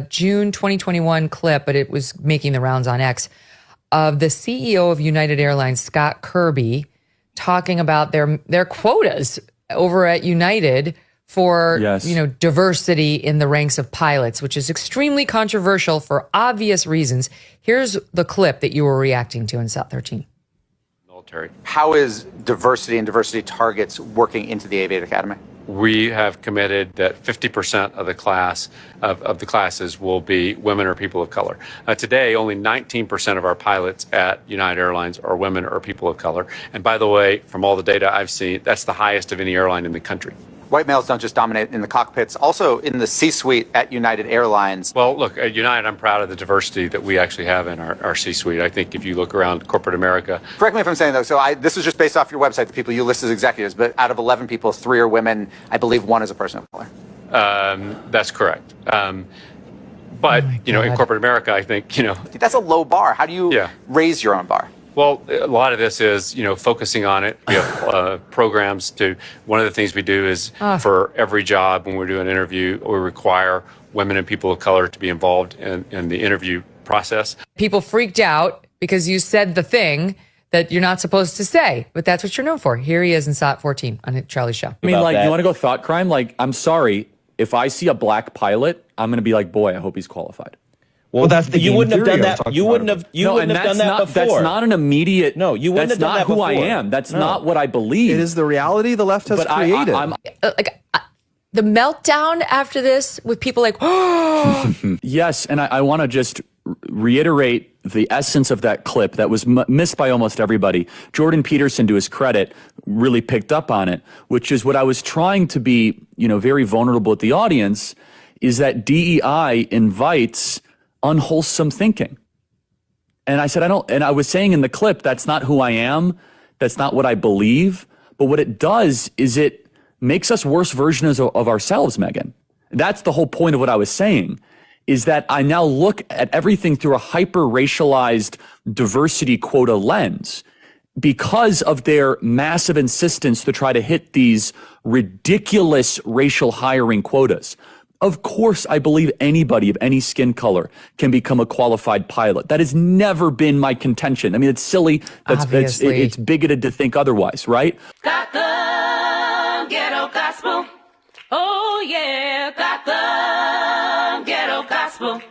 June 2021 clip, but it was making the rounds on X, of the CEO of United Airlines, Scott Kirby, talking about their quotas over at United for diversity in the ranks of pilots, which is extremely controversial for obvious reasons. Here's the clip that you were reacting to in South 13. Military. How is diversity and diversity targets working into the Aviation Academy? We have committed that 50% of the class of the classes will be women or people of color. Today, only 19% of our pilots at United Airlines are women or people of color. And by the way, from all the data I've seen, that's the highest of any airline in the country. White males don't just dominate in the cockpits, also in the C-suite at United Airlines. Well, look, at United, I'm proud of the diversity that we actually have in our C-suite. I think if you look around corporate America. Correct me if I'm saying, though, so this was just based off your website, the people you list as executives, but out of 11 people, 3 are women. I believe 1 is a person of color. That's correct. But, in corporate America, I think, That's a low bar. How do you raise your own bar? Well, a lot of this is, focusing on it. We have programs one of the things we do is for every job when we're doing an interview, we require women and people of color to be involved in the interview process. People freaked out because you said the thing that you're not supposed to say, but that's what you're known for. Here he is in SOT 14 on Charlie's show. I mean, you want to go thought crime? Like, I'm sorry, if I see a black pilot, I'm going to be like, boy, I hope he's qualified. Well, that's the you wouldn't have done that. You wouldn't have. You wouldn't have done that before. That's not an immediate. No, you wouldn't have done that before. That's not who I am. That's not what I believe. It is the reality the left has created. The meltdown after this with people like, oh. Yes, and I want to just reiterate the essence of that clip that was missed by almost everybody. Jordan Peterson, to his credit, really picked up on it, which is what I was trying to be, very vulnerable with the audience, is that DEI invites unwholesome thinking. And I said, and I was saying in the clip, that's not who I am. That's not what I believe. But what it does is it makes us worse versions of ourselves, Megan. That's the whole point of what I was saying, is that I now look at everything through a hyper-racialized diversity quota lens because of their massive insistence to try to hit these ridiculous racial hiring quotas. Of course, I believe anybody of any skin color can become a qualified pilot. That has never been my contention. I mean, it's silly. It's bigoted to think otherwise, right? Got the ghetto gospel. Oh, yeah, got the ghetto gospel.